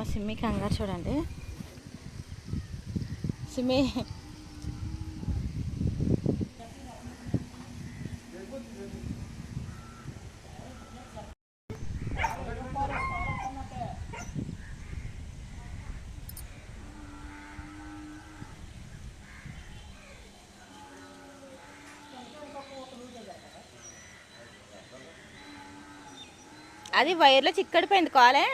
మా సిమ్మి కంగారు చూడండి. సిమ్మి అది వైర్లో చిక్కడిపోయింది కాలే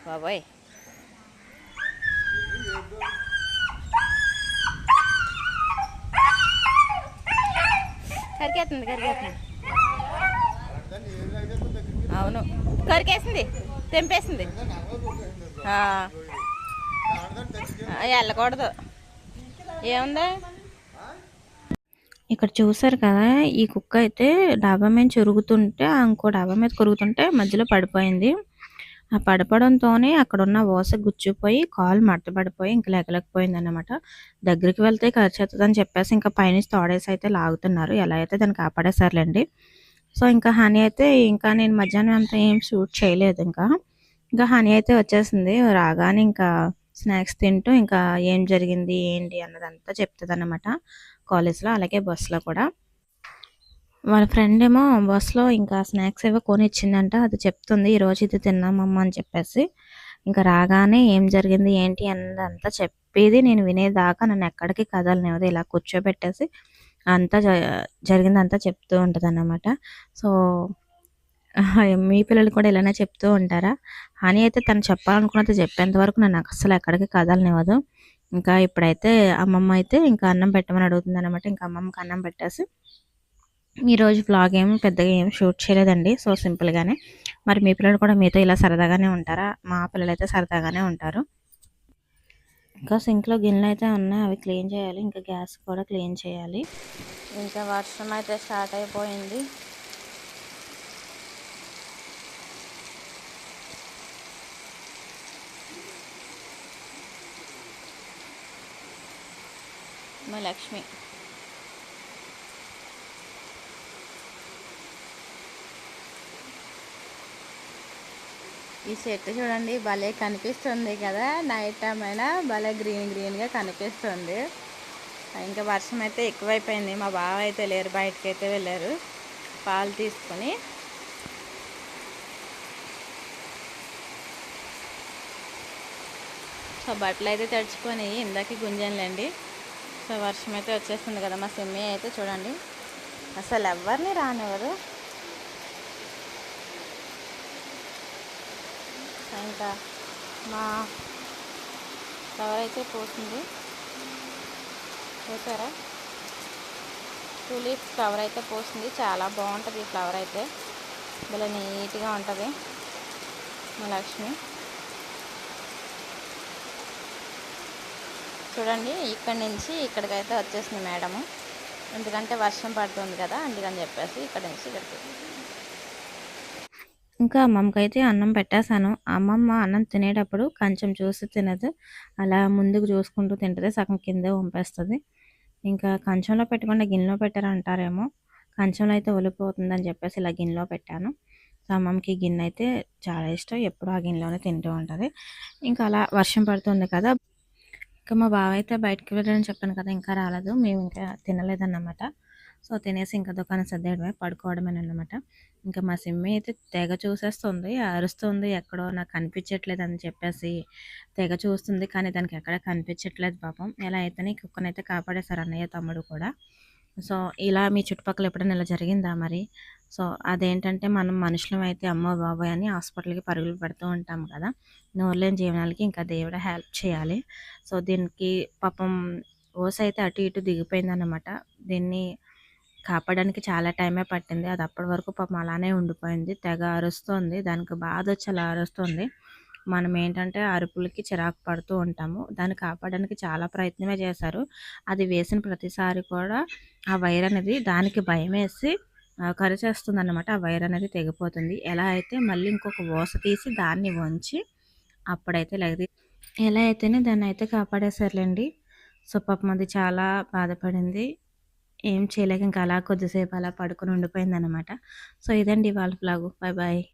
బాబాయ్. కరికేస్తుంది అవును, కరికేసింది, తెంపేసింది. వెళ్ళకూడదు. ఏముంది ఇక్కడ చూసారు కదా, ఈ కుక్క అయితే డాబా మీద చెరుగుతుంటే ఇంకో డాబా మీద కొరుగుతుంటే మధ్యలో పడిపోయింది. ఆ పడిపోవడంతోనే అక్కడ ఉన్న ఓస గుచ్చిపోయి కాలు మడత పడిపోయి ఇంకా లేకలేకపోయింది అనమాట. దగ్గరికి వెళ్తే ఖర్చేస్తుందని చెప్పేసి ఇంకా పైనుంచి తోడేసి అయితే లాగుతున్నారు. ఎలా అయితే దాన్ని కాపాడేశారులేండి. సో ఇంకా హనీ అయితే ఇంకా నేను మధ్యాహ్నం అంతా ఏం షూట్ చేయలేదు. ఇంకా హనీ అయితే వచ్చేసింది. రాగానే ఇంకా స్నాక్స్ తింటూ ఇంకా ఏం జరిగింది ఏంటి అన్నదంతా చెప్తుంది అనమాట కాలేజ్లో, అలాగే బస్సులో కూడా. వాళ్ళ ఫ్రెండ్ ఏమో బస్సులో ఇంకా స్నాక్స్ ఏవో కొని ఇచ్చిందంట. అది చెప్తుంది, ఈరోజు ఇది తిన్నామమ్మ అని చెప్పేసి. ఇంకా రాగానే ఏం జరిగింది ఏంటి అన్నదంతా చెప్పేది నేను వినేదాకా నన్ను ఎక్కడికి కదలనివ్వదు. ఇలా కూర్చోబెట్టేసి అంతా జరిగిందంతా చెప్తూ ఉంటుంది అన్నమాట. సో మీ పిల్లలు కూడా ఇలానే చెప్తూ ఉంటారా? అని అయితే తను చెప్పాలనుకున్నది చెప్పేంత వరకు నన్ను అసలు ఎక్కడికి కదలనివ్వదు. ఇంకా ఇప్పుడైతే అమ్మమ్మ అయితే ఇంకా అన్నం పెట్టమని అడుగుతుంది అనమాట. ఇంకా అమ్మమ్మకి అన్నం పెట్టేసి ఈరోజు వ్లాగ్ ఏమి పెద్దగా ఏమి షూట్ చేయలేదండి. సో సింపుల్గానే. మరి మీ పిల్లలు కూడా మీతో ఇలా సరదాగానే ఉంటారా? మా పిల్లలు అయితే సరదాగానే ఉంటారు. ఇంకా సింక్లో గిన్నెలు అయితే ఉన్నాయి, అవి క్లీన్ చేయాలి. ఇంకా గ్యాస్ కూడా క్లీన్ చేయాలి. ఇంకా వర్షం అయితే స్టార్ట్ అయిపోయింది. మా లక్ష్మి ఈ చెట్టు చూడండి, భలే కనిపిస్తుంది కదా. నైట్ టైం అయినా భలే గ్రీన్గా కనిపిస్తుంది. ఇంకా వర్షం అయితే ఎక్కువైపోయింది. మా బావ అయితే లేరు, బయటకు అయితే వెళ్ళారు పాలు తీసుకొని. సో బట్టలు అయితే తడిచిపోయినాయి, ఇందాక గుంజన్లేండి. సో వర్షం అయితే వచ్చేస్తుంది కదా. మా సిమ్మి అయితే చూడండి అసలు ఎవరిని రానివ్వరు. ఇంకా మా ఫ్లవర్ అయితే పోసింది, చూసారా? టూలిప్ ఫ్లవర్ అయితే పోసింది. చాలా బాగుంటుంది ఈ ఫ్లవర్ అయితే, భలే నీట్గా ఉంటుంది. మా లక్ష్మి చూడండి, ఇక్కడి నుంచి ఇక్కడికైతే వచ్చేసింది మేడము. ఎందుకంటే వర్షం పడుతుంది కదా, అందుకని చెప్పేసి ఇక్కడి నుంచి ఇక్కడికి. ఇంకా అమ్మమ్మకి అయితే అన్నం పెట్టేశాను. అమ్మమ్మ అన్నం తినేటప్పుడు కొంచెం చూసి తినదు, అలా ముందుకు చూసుకుంటూ తింటుంది, సగం కిందే వంపేస్తుంది. ఇంకా కంచంలో పెట్టకుండా గిన్నెలో పెట్టారంటారేమో, కంచంలో అయితే ఒలిపోతుందని చెప్పేసి ఇలా గిన్నెలో పెట్టాను. సో అమ్మమ్మకి గిన్నె అయితే చాలా ఇష్టం, ఎప్పుడు ఆ గిన్నెలోనే తింటూ ఉంటుంది. ఇంకా అలా వర్షం పడుతుంది కదా. ఇంకా మా బావ అయితే బయటకు వెళ్ళారని చెప్పాను కదా, ఇంకా రాలేదు. మేము ఇంకా తినలేదన్నమాట. సో తినేసి ఇంకా దుకాణం సర్దేయడమే, పడుకోవడమేనమాట. ఇంకా మా సిమ్మి అయితే తెగ చూసేస్తుంది, అరుస్తుంది, ఎక్కడో నాకు కనిపించట్లేదు అని చెప్పేసి తెగ చూస్తుంది. కానీ దానికి ఎక్కడ కనిపించట్లేదు పాపం. ఎలా అయితేనే కుక్కనైతే కాపాడేశారు అన్నయ్య తమ్ముడు కూడా. సో ఇలా మీ చుట్టుపక్కల ఎప్పుడైనా ఇలా జరిగిందా మరి? సో అదేంటంటే మనం మనుషులం అయితే అమ్మో బాబాయ్ అని హాస్పిటల్కి పరుగులు పెడుతూ ఉంటాం కదా. నోరులేని జీవనాలకి ఇంకా దేవుడే హెల్ప్ చేయాలి. సో దీనికి పాపం ఓస అయితే అటు ఇటు దిగిపోయిందన్నమాట. దీన్ని కాపాడడానికి చాలా టైమే పట్టింది. అది అప్పటి వరకు పాపం అలానే ఉండిపోయింది. తెగ అరుస్తుంది, దానికి బాధ వచ్చి అలా అరుస్తుంది. మనం ఏంటంటే అరుపులకి చిరాకు పడుతూ ఉంటాము. దాన్ని కాపాడడానికి చాలా ప్రయత్నమే చేశారు. అది వేసిన ప్రతిసారి కూడా ఆ వైర్ అనేది దానికి భయం వేసి కరిచేస్తుంది అన్నమాట. ఆ వైర్ అనేది తెగిపోతుంది. ఎలా అయితే మళ్ళీ ఇంకొక ఓస తీసి దాన్ని వంచి అప్పుడైతే ఎలా అయితేనే దాన్ని అయితే కాపాడేశారులేండి. సో పాపం అది చాలా బాధపడింది. ఏం చేయలేక ఇంకా అలా కొద్దిసేపు అలా పడుకొని ఉండిపోయిందనమాట. సో ఇదండి ఇవాళ వ్లాగు. Bye bye.